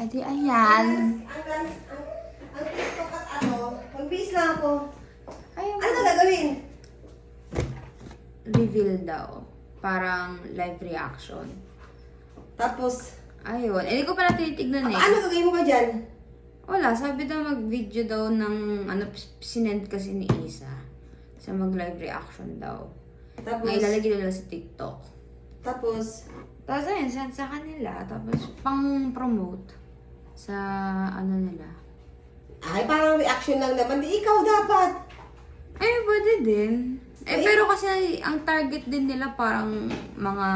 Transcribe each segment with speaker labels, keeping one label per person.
Speaker 1: di ayan.
Speaker 2: Ang TikTok at ano, magbihis lang ako.
Speaker 1: Ayun.
Speaker 2: Ano na gagawin?
Speaker 1: Reveal daw. Parang live reaction.
Speaker 2: Tapos,
Speaker 1: Ayun. Hindi ko pala tinitignan eh.
Speaker 2: ano gagawin mo ka dyan?
Speaker 1: Wala, sabi daw mag-video daw ng ano, sinend kasi ni Isa. Sa mag-live reaction daw.
Speaker 2: Tapos,
Speaker 1: Na ilalagay nila sa TikTok.
Speaker 2: tapos,
Speaker 1: Tapos ayun, send sa kanila. Tapos pang-promote sa ano nila.
Speaker 2: ay parang reaction lang naman. Di ikaw dapat.
Speaker 1: Eh, pwede din. Eh,
Speaker 2: Eh,
Speaker 1: pero kasi ang target din nila parang mga,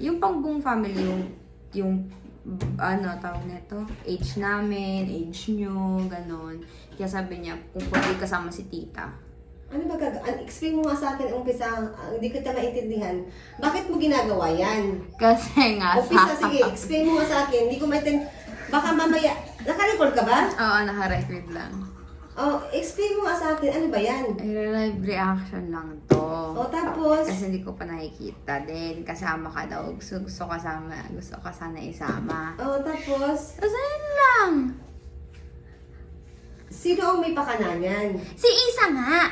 Speaker 1: yung pang buong family, yung ano, tawag nito, age namin, age nyo, ganon. Kaya sabi niya, kung pwede kasama si tita.
Speaker 2: Ano ba explain mo nga sa akin, umpisa, hindi ko ta maintindihan. Bakit mo ginagawa yan?
Speaker 1: Kasi nga
Speaker 2: Umpisa, sige, explain mo nga sa akin. Hindi ko maintindihan. Baka mamaya, naka-record ka ba?
Speaker 1: Oo, naka-record lang.
Speaker 2: Oh, explain mo nga sa akin, ano ba yan?
Speaker 1: Ay, live reaction lang to.
Speaker 2: O tapos,
Speaker 1: Kasi hindi ko pa nakikita din. Kasama ka daw. Gusto ka sana isama.
Speaker 2: tapos,
Speaker 1: Tapos ayun lang.
Speaker 2: sino ang may pakananan?
Speaker 1: Si Isa nga.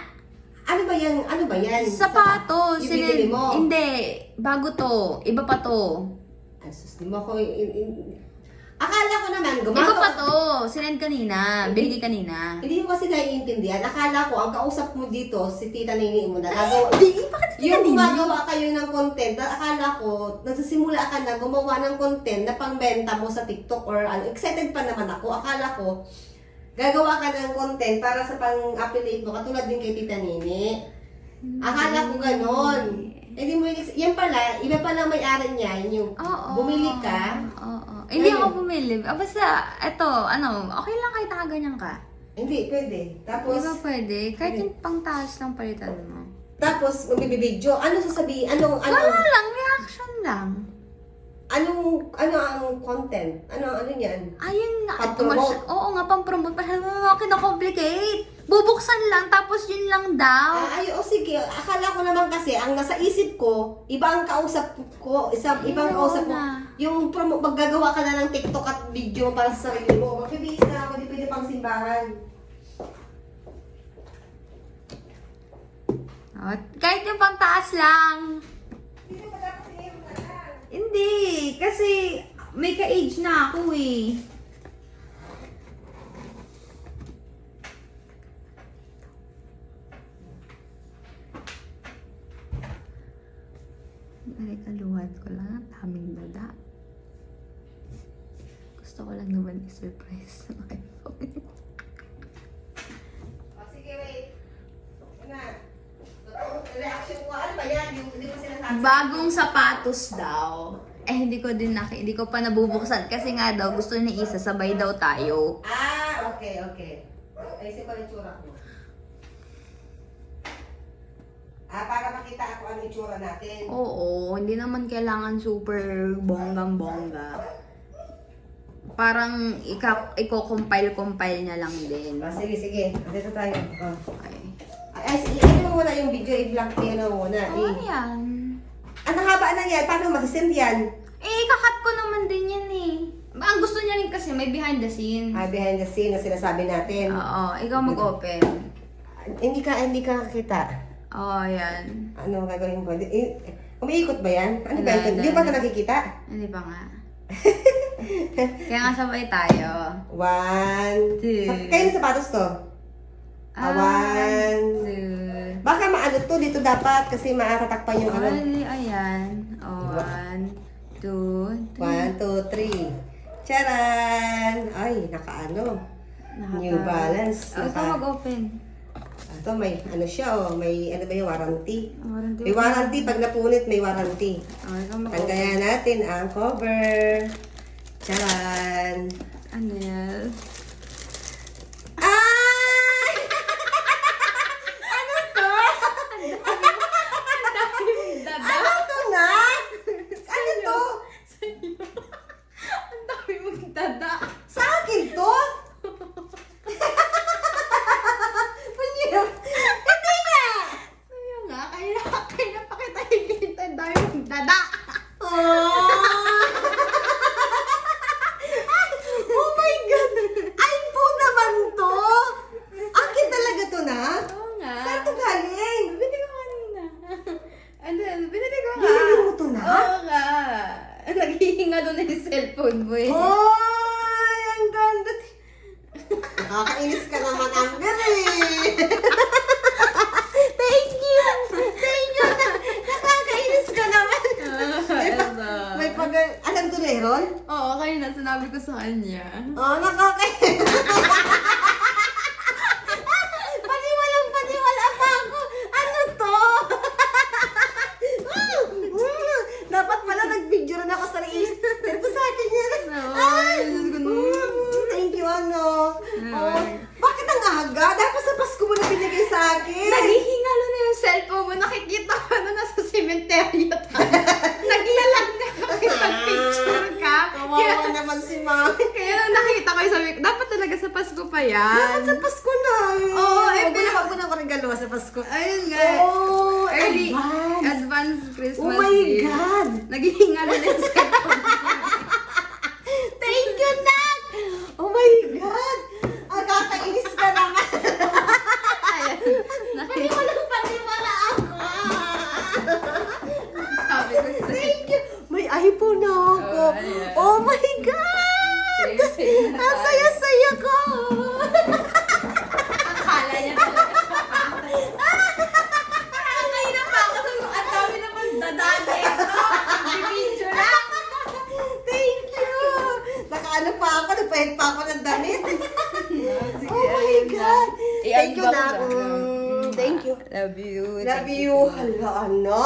Speaker 2: Ano ba yan? Ano ba yan?
Speaker 1: Sapatos.
Speaker 2: Yung binili mo?
Speaker 1: Hindi. Bago to. Iba pa to.
Speaker 2: Ay, sus, di mo ako... Akala ko naman,
Speaker 1: Iba pa to. Sinend kanina. Binigay kanina.
Speaker 2: Hindi ko kasi naiintindihan. Akala ko, ang kausap mo dito, si Tita Nini mo na gagawa.
Speaker 1: Bakit
Speaker 2: Yung gumagawa kayo ng content, akala ko, nagsisimula ka na gumawa ng content na pangbenta mo sa TikTok or ano. Excited pa naman ako. Akala ko, gagawa ka ng content para sa pang-affiliate mo, katulad din kay Tita Nini. Akala ko ganon. Hindi mo, yan pala, iba pala may-ari niya, yung
Speaker 1: Oo.
Speaker 2: bumili ka.
Speaker 1: Oo. Hindi
Speaker 2: Ayun.
Speaker 1: ako bumili. Basta, eto, ano, okay lang kahit nakaganyan ka.
Speaker 2: Hindi, pwede. Tapos,
Speaker 1: Di ba pwede? Kahit yung pangtaas lang palitan mo.
Speaker 2: tapos, magbibideo. Ano sasabihin? Ano
Speaker 1: Wala lang, reaction lang.
Speaker 2: ano ang content? Ano yan?
Speaker 1: Ayun nga.
Speaker 2: Pang-promote?
Speaker 1: Oo nga, pang-promote. Masyadong kinakomplicate. Bubuksan lang, tapos yun lang daw.
Speaker 2: Sige. Akala ko naman kasi, ang nasa isip ko, iba ang kausap ko, ibang
Speaker 1: Ayun
Speaker 2: kausap mo.
Speaker 1: na.
Speaker 2: Yung maggagawa ka na ng TikTok at video para sa sarili mo. Magbibihis na ako, di pwede pang simbahan.
Speaker 1: Kahit yung pangtaas lang.
Speaker 2: Sino ba dapat sa'yo ka na?
Speaker 1: Hindi, kasi may ka-age na ako eh. Alikaluhan ko lang, ang daming dada. Gusto ko lang naman i-surprise sa mga iPhone.
Speaker 2: Sige, wait. Ano? Reaction ko, ano ba yan? Yung hindi ko sinasabi.
Speaker 1: Bagong sapatos daw. Eh, hindi ko pa nabubuksan kasi nga daw gusto ni Isa sabay daw tayo.
Speaker 2: Okay. Ayusin ko yung tsura ko. Para makita ako ano yung tsura natin.
Speaker 1: Oo, hindi naman kailangan super bonggang-bongga. Parang i-compile niya lang din.
Speaker 2: Sige. Dito tayo.
Speaker 1: Okay.
Speaker 2: Sige, mo muna yung video, i-blank mo yun muna.
Speaker 1: Oh, yan.
Speaker 2: Ang haba na yan, paano masisend yan?
Speaker 1: Eh, kakat ko naman din yan eh. Ang gusto niya rin kasi may behind the scenes.
Speaker 2: Behind the scene na sinasabi natin.
Speaker 1: Oo, ikaw mag-open.
Speaker 2: Hindi ka kakita.
Speaker 1: Oo, yan.
Speaker 2: Ano gagawin ko? Umiikot ba yan? Ano ba
Speaker 1: Wala,
Speaker 2: ito? Hindi
Speaker 1: wala.
Speaker 2: ba ka nakikita?
Speaker 1: Hindi pa nga. Kaya nga sabay tayo.
Speaker 2: 1,
Speaker 1: 2.
Speaker 2: Kayo na sapatos to? 1.
Speaker 1: 2.
Speaker 2: Baka maano to, dito dapat kasi makakatakpan yung ano.
Speaker 1: Ay, ayan. 1, 2,
Speaker 2: 1, 2, 3. Charan! Ay, nakaano. New Balance.
Speaker 1: Ikaw mag-open.
Speaker 2: Ito may ano siya may ano ba yung warranty.
Speaker 1: Warranty.
Speaker 2: May warranty, pag napunit may warranty.
Speaker 1: Ikaw mag-open.
Speaker 2: Tanggayan natin ang cover. Charan!
Speaker 1: Ano yan?
Speaker 2: Ay! Ano to? Ano to na? Ano to?
Speaker 1: Ang dami mong dada.
Speaker 2: Sa akin to? Punyero. Hindi nga!
Speaker 1: Sa'yo nga, kaya pakita higit. Ang dami mong dada.
Speaker 2: Oh! Oy, ang ganda. Nakakainis ka naman, Amber eh. Thank you. Thank you. Nakakainis ka naman. May pag... Alam ko meron?
Speaker 1: Oo, kayo na sinabi ko sa kanya.
Speaker 2: Oh, nakakainis. Paniwala pa ako. Ano to? Dapat pala nag-video rin ako sa reis. Pero sa akin yan.
Speaker 1: Ay, Diyos ko.
Speaker 2: Thank you, ano. Oh, bakit ang aga? Dapat sa Pasko mo na binigay sa akin.
Speaker 1: Naghihingalo na yung cellphone mo. Nakikita ko na nasa sementeryo tayo. Naglalag na kami pag-picture ka.
Speaker 2: Kawawa naman si Mami.
Speaker 1: Kaya nung nakita ko yung sabi ko, dapat talaga sa Pasko pa yan.
Speaker 2: Dapat sa Pasko na.
Speaker 1: Oo, eh,
Speaker 2: Wag mo na ako regalo sa Pasko.
Speaker 1: Ayun nga.
Speaker 2: Oh,
Speaker 1: Early
Speaker 2: advance.
Speaker 1: advance Christmas
Speaker 2: Oh my
Speaker 1: gift.
Speaker 2: God.
Speaker 1: Naghihingalo na yung cellphone.
Speaker 2: Thank you, Nak. Oh my God. Ang kakainis ka naman.
Speaker 1: Ayan.
Speaker 2: Paniwala ako.
Speaker 1: Sabi ko sa'yo.
Speaker 2: Thank you. May iPhone na ako.
Speaker 1: Oh, ayan.
Speaker 2: Oh my God.
Speaker 1: Same na
Speaker 2: Ang
Speaker 1: tayo.
Speaker 2: saya-saya ko.
Speaker 1: Akala niya talaga sa akin. Nakakahirap pa ako sa ang dami naman dadali. Video lang.
Speaker 2: Thank you. Nakaano pa ako, nagpahit pa ako ng damit.
Speaker 1: Sige,
Speaker 2: Oh my
Speaker 1: ayun na.
Speaker 2: God. Thank you,
Speaker 1: I-unbox
Speaker 2: Nak.
Speaker 1: na.
Speaker 2: Thank you.
Speaker 1: Love you.
Speaker 2: Love
Speaker 1: Thank
Speaker 2: you. Hala, ano?